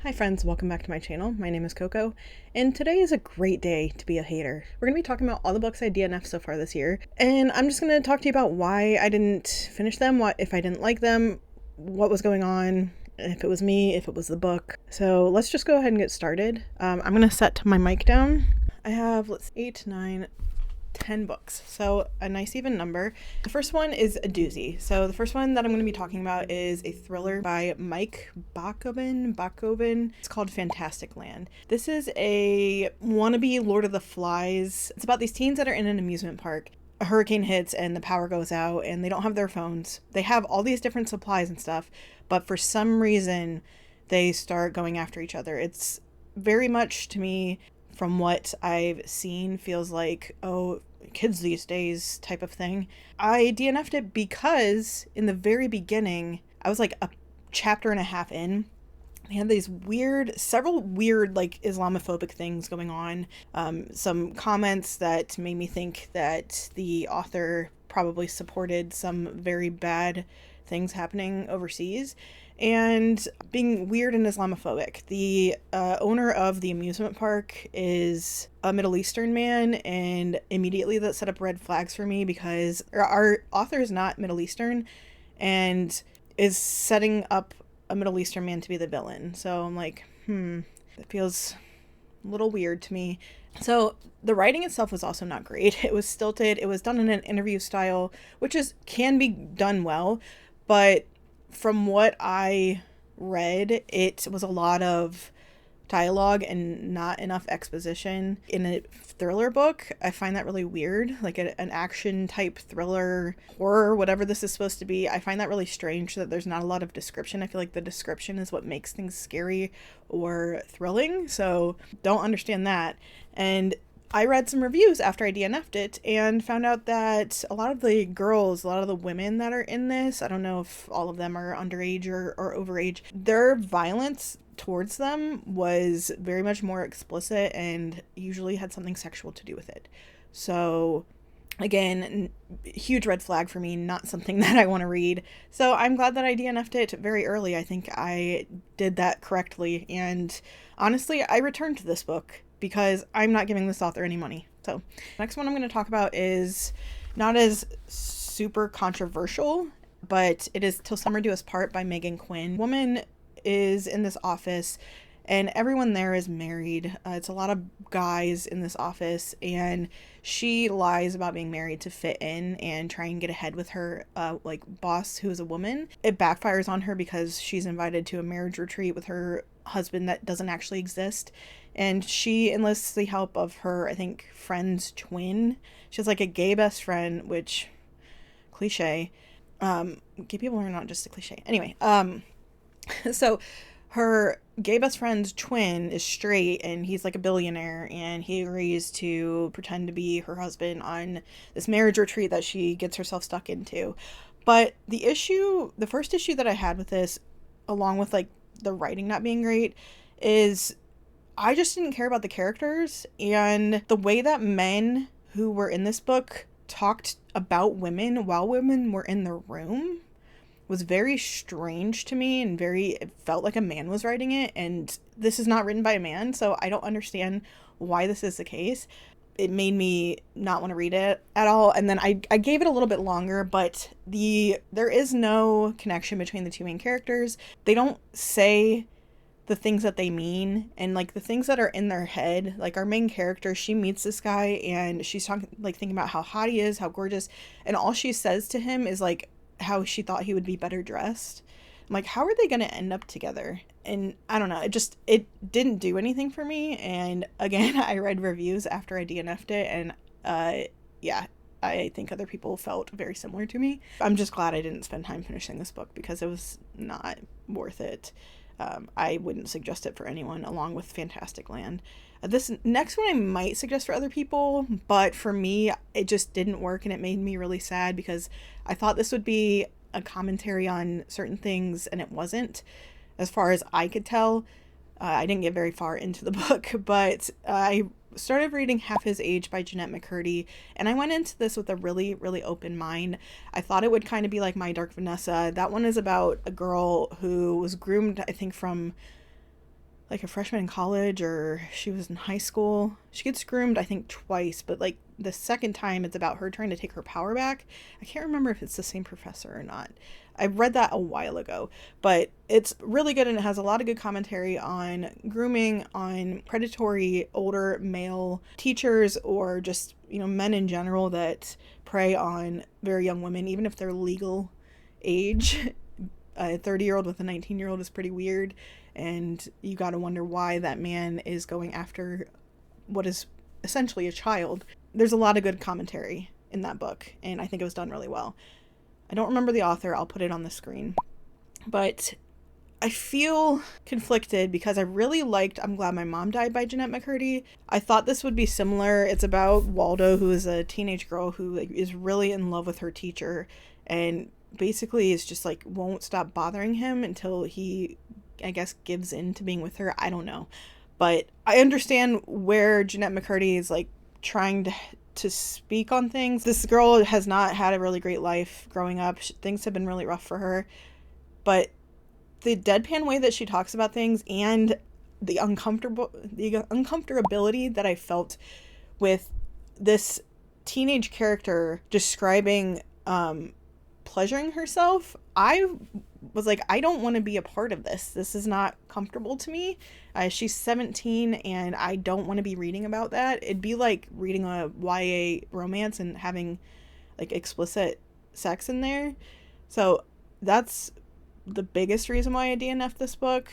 Hi friends, welcome back to my channel. My name is Coco, and today is a great day to be a hater. We're going to be talking about all the books I DNF'd so far this year, and I'm just going to talk to you about why I didn't finish them, what if I didn't like them, what was going on, if it was me, if it was the book. So let's just go ahead and get started. I'm going to set my mic down. I have, 8, 9, 10 books, so a nice even number. The first one is a doozy. So the first one that I'm going to be talking about is a thriller by Bockoven. It's called Fantasticland. This is a wannabe Lord of the Flies. It's about these teens that are in an amusement park. A hurricane hits and the power goes out and they don't have their phones. They have all these different supplies and stuff, but for some reason they start going after each other. It's very much, to me, from what I've seen, feels like, oh, kids these days type of thing. I DNF'd it because in the very beginning, I was like a chapter and a half in. They had these several weird like Islamophobic things going on. Some comments that made me think that the author probably supported some very bad things happening overseas, and being weird and Islamophobic. The owner of the amusement park is a Middle Eastern man, and immediately that set up red flags for me because our author is not Middle Eastern and is setting up a Middle Eastern man to be the villain. So I'm like, that feels a little weird to me. So the writing itself was also not great. It was stilted. It was done in an interview style, which can be done well, but from what I read, it was a lot of dialogue and not enough exposition. In a thriller book, I find that really weird. Like an action type thriller, horror, whatever this is supposed to be, I find that really strange that there's not a lot of description. I feel like the description is what makes things scary or thrilling, so don't understand that. And I read some reviews after I DNF'd it and found out that a lot of the girls, a lot of the women that are in this, I don't know if all of them are underage or overage, their violence towards them was very much more explicit and usually had something sexual to do with it. So again, huge red flag for me, not something that I want to read. So I'm glad that I DNF'd it very early. I think I did that correctly, and honestly, I returned to this book because I'm not giving this author any money. So next one I'm going to talk about is not as super controversial, but it is Till Summer Do Us Part by Meghan Quinn. Woman is in this office and everyone there is married. It's a lot of guys in this office, and she lies about being married to fit in and try and get ahead with her boss, who is a woman. It backfires on her because she's invited to a marriage retreat with her husband that doesn't actually exist, and she enlists the help of her, I think, friend's twin. She has like a gay best friend, which cliche. Gay people are not just a cliche. Anyway, so her gay best friend's twin is straight and he's like a billionaire, and he agrees to pretend to be her husband on this marriage retreat that she gets herself stuck into. But the first issue that I had with this, along with like the writing not being great, is I just didn't care about the characters, and the way that men who were in this book talked about women while women were in the room was very strange to me, and it felt like a man was writing it, and this is not written by a man, so I don't understand why this is the case. It made me not want to read it at all, and then I gave it a little bit longer, but there is no connection between the two main characters. They don't say the things that they mean, and like the things that are in their head. Like our main character, she meets this guy and she's talking, like thinking about how hot he is, how gorgeous, and all she says to him is like how she thought he would be better dressed. I'm like, how are they going to end up together? And I don't know, it didn't do anything for me. And again, I read reviews after I DNF'd it, and yeah, I think other people felt very similar to me. I'm just glad I didn't spend time finishing this book because it was not worth it. I wouldn't suggest it for anyone, along with Fantasticland. This next one I might suggest for other people, but for me, it just didn't work, and it made me really sad because I thought this would be a commentary on certain things, and it wasn't, as far as I could tell. I didn't get very far into the book, but I started reading Half His Age by Jenette McCurdy, and I went into this with a really, really open mind. I thought it would kind of be like My Dark Vanessa. That one is about a girl who was groomed, I think, from like a freshman in college, or she was in high school. She gets groomed, I think, twice, but like the second time it's about her trying to take her power back. I can't remember if it's the same professor or not. I read that a while ago, but it's really good, and it has a lot of good commentary on grooming, on predatory older male teachers, or just, you know, men in general that prey on very young women, even if they're legal age. A 30-year-old with a 19-year-old is pretty weird, and you got to wonder why that man is going after what is essentially a child. There's a lot of good commentary in that book, and I think it was done really well. I don't remember the author. I'll put it on the screen. But I feel conflicted because I really liked I'm Glad My Mom Died by Jenette McCurdy. I thought this would be similar. It's about Waldo, who is a teenage girl who is really in love with her teacher, and basically is just like won't stop bothering him until he, I guess, gives in to being with her. I don't know. But I understand where Jenette McCurdy is like trying to speak on things. This girl has not had a really great life growing up. Things have been really rough for her. But the deadpan way that she talks about things, and the uncomfortability that I felt with this teenage character describing pleasuring herself, I was like, I don't want to be a part of this. This is not comfortable to me. She's 17, and I don't want to be reading about that. It'd be like reading a YA romance and having like explicit sex in there. So that's the biggest reason why I DNF'd this book.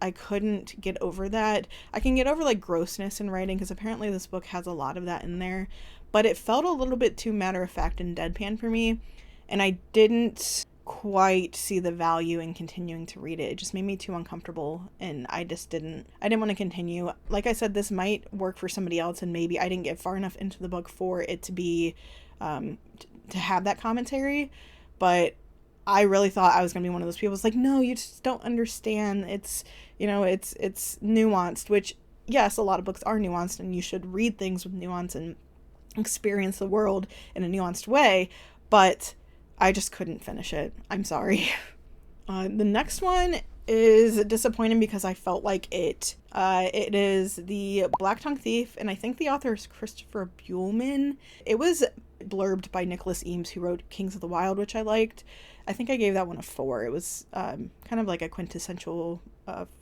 I couldn't get over that. I can get over like grossness in writing, because apparently this book has a lot of that in there, but it felt a little bit too matter-of-fact and deadpan for me, and I didn't quite see the value in continuing to read it. It just made me too uncomfortable, and I didn't want to continue. Like I said, this might work for somebody else, and maybe I didn't get far enough into the book for it to be to have that commentary, but I really thought I was going to be one of those people. It's like, no, you just don't understand. It's, you know, it's nuanced, which, yes, a lot of books are nuanced, and you should read things with nuance and experience the world in a nuanced way, but I just couldn't finish it. I'm sorry. The next one is disappointing because I felt like it is the Blacktongue Thief, and I think the author is Christopher Buehlman. It was blurbed by Nicholas Eames, who wrote Kings of the Wyld, which I liked. I think I gave that one a 4. It was kind of like a quintessential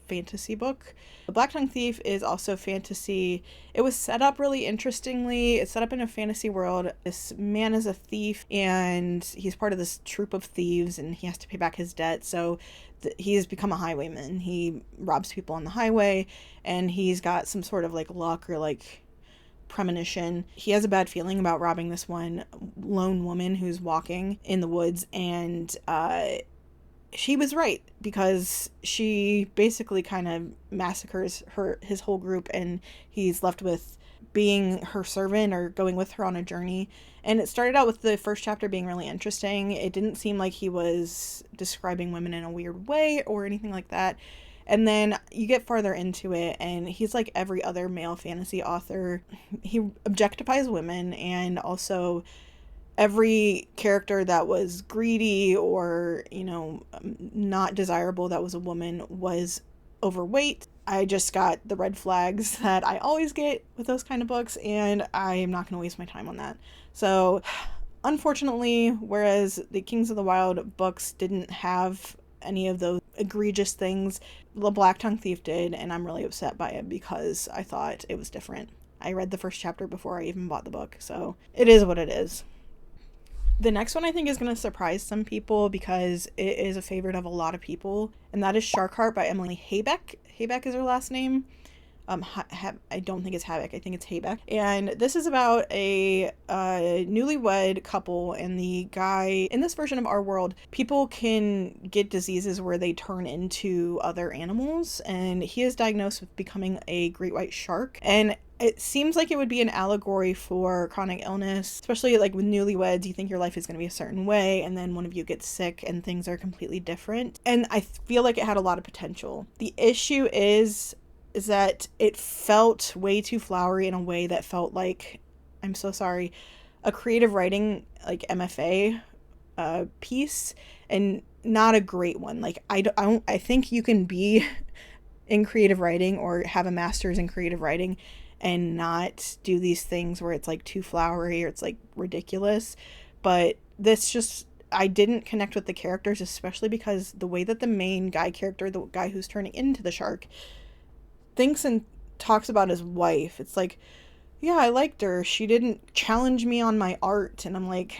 fantasy book. The Blacktongue Thief is also fantasy. It was set up really interestingly. It's set up in a fantasy world. This man is a thief, and he's part of this troupe of thieves, and he has to pay back his debt. So he's become a highwayman. He robs people on the highway, and he's got some sort of like luck or like premonition. He has a bad feeling about robbing this one lone woman who's walking in the woods, and she was right, because she basically kind of massacres his whole group, and he's left with being her servant or going with her on a journey. And it started out with the first chapter being really interesting. It didn't seem like he was describing women in a weird way or anything like that. And then you get farther into it, and he's like every other male fantasy author. He objectifies women, and also every character that was greedy or, you know, not desirable that was a woman was overweight. I just got the red flags that I always get with those kind of books, and I am not going to waste my time on that. So, unfortunately, whereas the Kings of the Wyld books didn't have any of those egregious things, the Blacktongue Thief did, and I'm really upset by it because I thought it was different. I read the first chapter before I even bought the book, so it is what it is. The next one I think is going to surprise some people because it is a favorite of a lot of people, and that is Sharkheart by Emily Habeck. Habeck is her last name. I don't think it's Habeck. I think it's Habeck. And this is about a newlywed couple, and the guy, in this version of our world, people can get diseases where they turn into other animals, and he is diagnosed with becoming a great white shark. And it seems like it would be an allegory for chronic illness, especially like with newlyweds. You think your life is going to be a certain way, and then one of you gets sick and things are completely different. And I feel like it had a lot of potential. The issue is that it felt way too flowery in a way that felt like, I'm so sorry, a creative writing like MFA piece, and not a great one. Like I think you can be in creative writing or have a master's in creative writing and not do these things where it's like too flowery or it's like ridiculous. But this just, I didn't connect with the characters, especially because the way that the main guy character, the guy who's turning into the shark, thinks and talks about his wife. It's like, yeah, I liked her. She didn't challenge me on my art. And I'm like,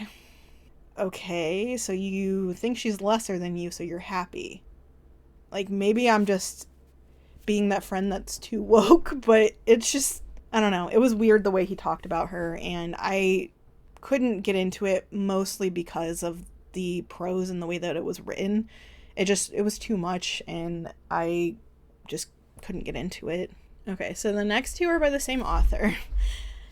okay, so you think she's lesser than you, so you're happy. Like, maybe I'm just being that friend that's too woke, but it's just, I don't know. It was weird the way he talked about her, and I couldn't get into it mostly because of the prose and the way that it was written. It was too much, and I just couldn't get into it. Okay, so the next two are by the same author.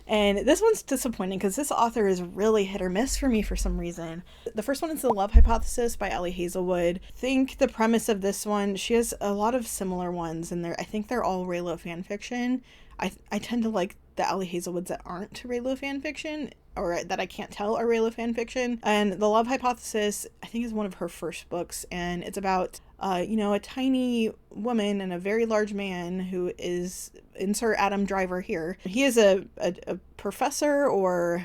And this one's disappointing because this author is really hit or miss for me for some reason. The first one is The Love Hypothesis by Ali Hazelwood. I think the premise of this one, she has a lot of similar ones in there. I think they're all Raylo fan fiction. I tend to like the Ali Hazewoods that aren't Raylo fan fiction, or that I can't tell are Raylo fan fiction. And The Love Hypothesis, I think, is one of her first books, and it's about a tiny woman and a very large man who is, insert Adam Driver here. He is a professor, or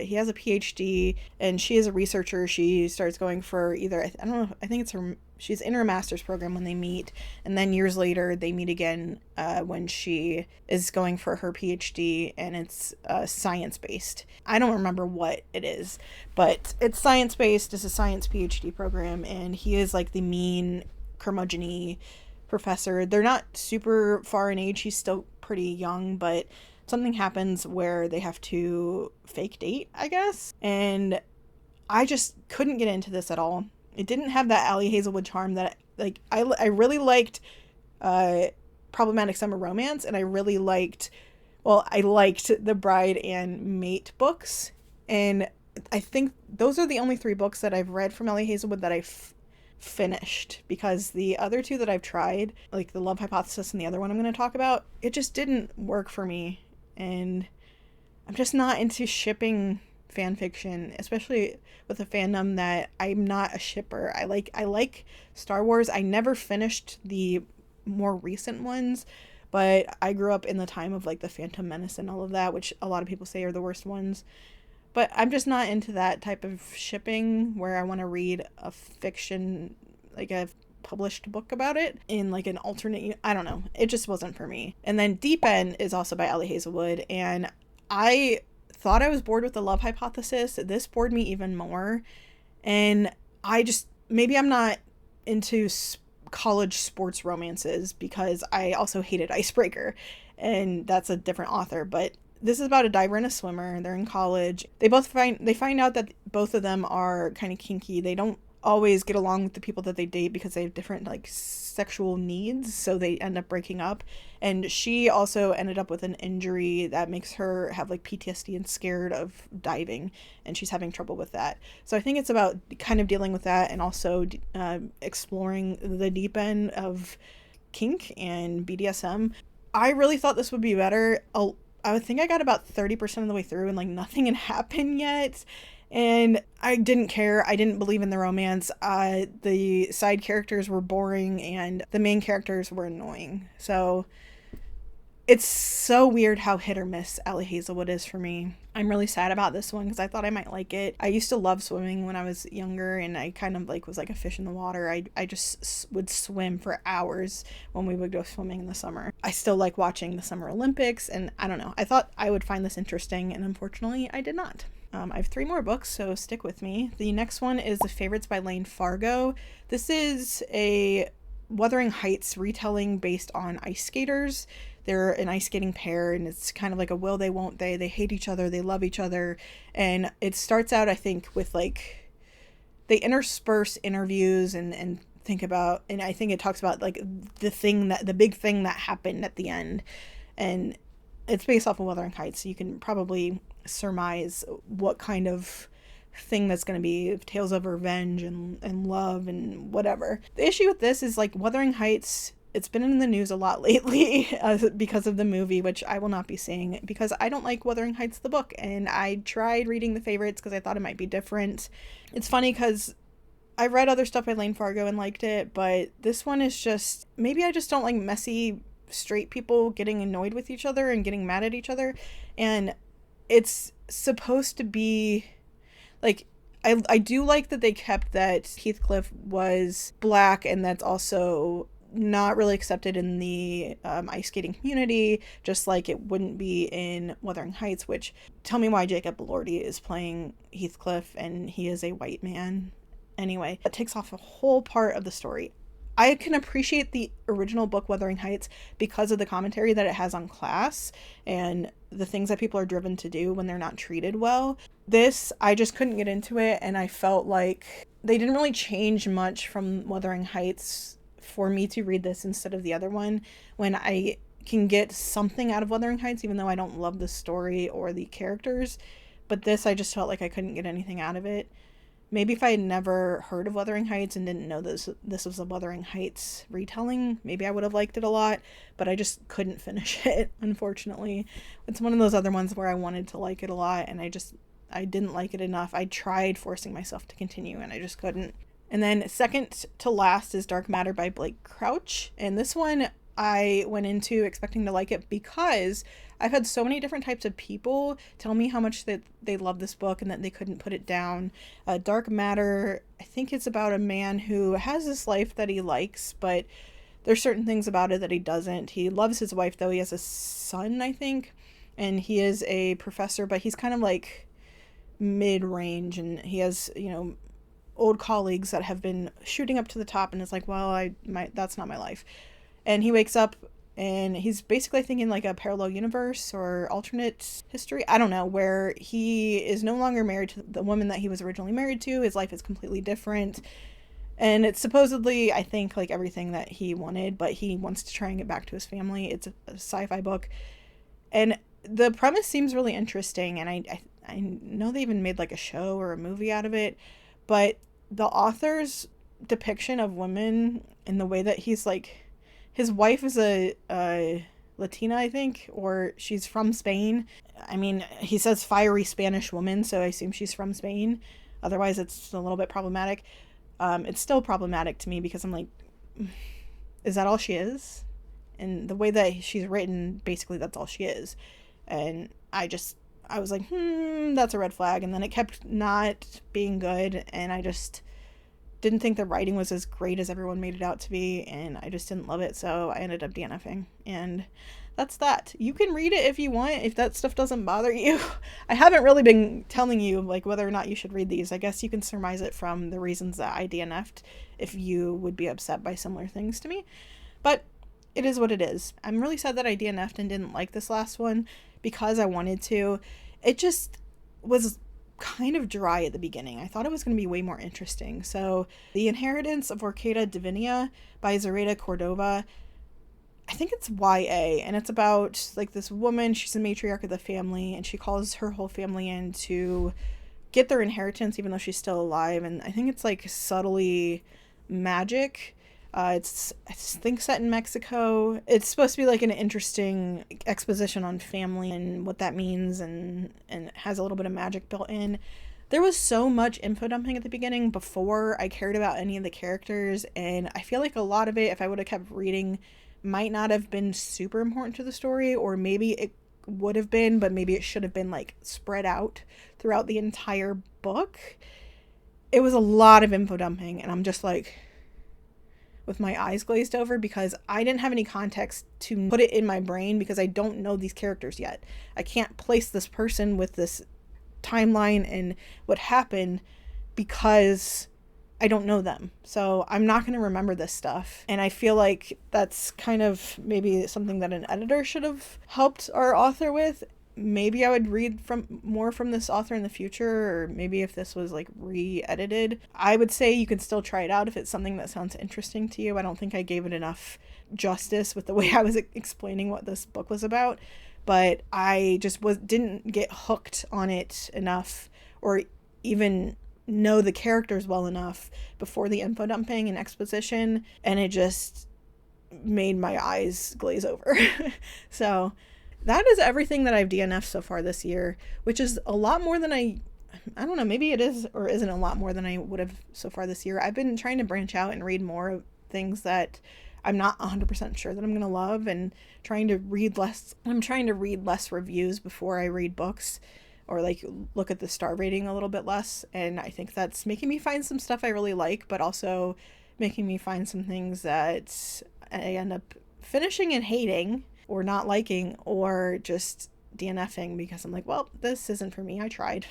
he has a PhD, and she is a researcher. She starts going for either, I don't know, I think it's her, she's in her master's program when they meet, and then years later they meet again when she is going for her PhD, and it's science-based. I don't remember what it is, but it's science-based. It's a science PhD program, and he is like the mean, curmudgeon-y professor. They're not super far in age. He's still pretty young, but something happens where they have to fake date, I guess. And I just couldn't get into this at all. It didn't have that Ali Hazelwood charm that, like, I really liked Problematic Summer Romance, and I liked the Bride and Mate books. And I think those are the only 3 books that I've read from Ali Hazelwood that I've finished, because the other 2 that I've tried, like The Love Hypothesis and the other one I'm going to talk about, it just didn't work for me. And I'm just not into shipping fan fiction, especially with a fandom that I'm not a shipper. I like Star Wars. I never finished the more recent ones, but I grew up in the time of like the Phantom Menace and all of that, which a lot of people say are the worst ones. But I'm just not into that type of shipping where I want to read a fiction, like a published book about it in like an alternate, I don't know. It just wasn't for me. And then Deep End is also by Ali Hazelwood, and I thought I was bored with The Love Hypothesis. This bored me even more. And maybe I'm not into college sports romances, because I also hated Icebreaker, and that's a different author. But this is about a diver and a swimmer. They're in college. They find out that both of them are kind of kinky. They don't always get along with the people that they date because they have different like sexual needs, so they end up breaking up. And she also ended up with an injury that makes her have like PTSD and scared of diving, and she's having trouble with that. So I think it's about kind of dealing with that, and also exploring the deep end of kink and BDSM. I really thought this would be better. I would think I got about 30% of the way through, and like nothing had happened yet. And I didn't care. I didn't believe in the romance. The side characters were boring, and the main characters were annoying. So it's so weird how hit or miss Ali Hazelwood is for me. I'm really sad about this one because I thought I might like it. I used to love swimming when I was younger, and I kind of like was like a fish in the water. I just would swim for hours when we would go swimming in the summer. I still like watching the Summer Olympics, and I don't know. I thought I would find this interesting, and unfortunately I did not. I have 3 more books, so stick with me. The next one is The Favorites by Lane Fargo. This is a Wuthering Heights retelling based on ice skaters. They're an ice skating pair, and it's kind of like a will they, won't they. They hate each other, they love each other. And it starts out, I think, with like, they intersperse interviews and think about, and I think it talks about like the big thing that happened at the end. And it's based off of Wuthering Heights, so you can probably surmise what kind of thing that's going to be, tales of revenge and love and whatever. The issue with this is like Wuthering Heights, it's been in the news a lot lately because of the movie, which I will not be seeing because I don't like Wuthering Heights the book, and I tried reading The Favorites because I thought it might be different. It's funny because I read other stuff by Lane Fargo and liked it, but this one is just, maybe I just don't like messy straight people getting annoyed with each other and getting mad at each other. And it's supposed to be like, I do like that they kept that Heathcliff was black, and that's also not really accepted in the ice skating community, just like it wouldn't be in Wuthering Heights, which, tell me why Jacob Elordi is playing Heathcliff and he is a white man. Anyway, that takes off a whole part of the story. I can appreciate the original book, Wuthering Heights, because of the commentary that it has on class and the things that people are driven to do when they're not treated well. This, I just couldn't get into it, and I felt like they didn't really change much from Wuthering Heights for me to read this instead of the other one, when I can get something out of Wuthering Heights, even though I don't love the story or the characters. But this, I just felt like I couldn't get anything out of it. Maybe if I had never heard of Wuthering Heights and didn't know this was a Wuthering Heights retelling, maybe I would have liked it a lot, but I just couldn't finish it, unfortunately. It's one of those other ones where I wanted to like it a lot, and I didn't like it enough. I tried forcing myself to continue, and I just couldn't. And then second to last is Dark Matter by Blake Crouch, and this one I went into expecting to like it because I've had so many different types of people tell me how much that they love this book and that they couldn't put it down. Dark Matter, I think it's about a man who has this life that he likes, but there's certain things about it that he doesn't. He loves his wife, though. He has a son, I think, and he is a professor, but he's kind of like mid-range, and he has, old colleagues that have been shooting up to the top, and it's like, well, that's not my life. And he wakes up and he's basically thinking like a parallel universe or alternate history, I don't know, where he is no longer married to the woman that he was originally married to. His life is completely different. And it's supposedly, I think, like everything that he wanted, but he wants to try and get back to his family. It's a sci-fi book. And the premise seems really interesting. And I know they even made like a show or a movie out of it. But the author's depiction of women and the way that he's like, his wife is a Latina, I think, or she's from Spain. I mean, he says fiery Spanish woman, so I assume she's from Spain. Otherwise, it's a little bit problematic. It's still problematic to me because I'm like, is that all she is? And the way that she's written, basically that's all she is. And I was like, that's a red flag. And then it kept not being good, and I just didn't think the writing was as great as everyone made it out to be, and I just didn't love it, so I ended up DNFing, and that's that. You can read it if you want, if that stuff doesn't bother you. I haven't really been telling you like whether or not you should read these. I guess you can surmise it from the reasons that I DNF'd if you would be upset by similar things to me, but it is what it is. I'm really sad that I DNF'd and didn't like this last one because I wanted to. It just was kind of dry at the beginning. I thought it was going to be way more interesting. So, The Inheritance of Orqueda Divina by Zoraida Cordova. I think it's YA, and it's about like this woman. She's the matriarch of the family, and she calls her whole family in to get their inheritance, even though she's still alive. And I think it's like subtly magic. It's I think set in Mexico. It's supposed to be like an interesting exposition on family and what that means, and it has a little bit of magic built in. There was so much info dumping at the beginning before I cared about any of the characters, and I feel like a lot of it, if I would have kept reading, might not have been super important to the story, or maybe it would have been, but maybe it should have been like spread out throughout the entire book. It was a lot of info dumping, and I'm just like with my eyes glazed over because I didn't have any context to put it in my brain because I don't know these characters yet. I can't place this person with this timeline and what happened because I don't know them. So I'm not going to remember this stuff. And I feel like that's kind of maybe something that an editor should have helped our author with. Maybe I would read more from this author in the future, or maybe if this was like re-edited. I would say you can still try it out if it's something that sounds interesting to you. I don't think I gave it enough justice with the way I was explaining what this book was about, but I just didn't get hooked on it enough, or even know the characters well enough before the info dumping and exposition, and it just made my eyes glaze over. So that is everything that I've DNF'd so far this year, which is a lot more than I I don't know, maybe it is or isn't a lot more than I would have so far this year. I've been trying to branch out and read more things that I'm not 100% sure that I'm going to love, and trying to read less. I'm trying to read less reviews before I read books, or like look at the star rating a little bit less. And I think that's making me find some stuff I really like, but also making me find some things that I end up finishing and hating or not liking, or just DNFing because I'm like, well, this isn't for me. I tried.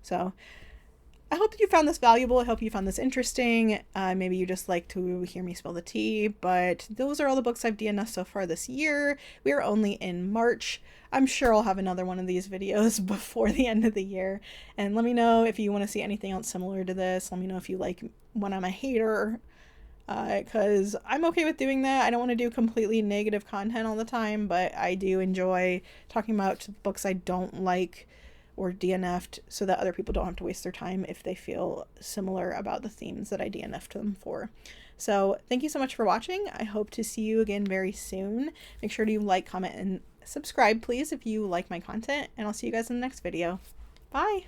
So I hope that you found this valuable. I hope you found this interesting. Maybe you just like to hear me spill the tea, but those are all the books I've DNF'd so far this year. We are only in March. I'm sure I'll have another one of these videos before the end of the year. And let me know if you want to see anything else similar to this. Let me know if you like when I'm a hater, because I'm okay with doing that. I don't want to do completely negative content all the time, but I do enjoy talking about books I don't like or DNF'd, so that other people don't have to waste their time if they feel similar about the themes that I DNF'd them for. So thank you so much for watching. I hope to see you again very soon. Make sure to like, comment, and subscribe, please, if you like my content, and I'll see you guys in the next video. Bye!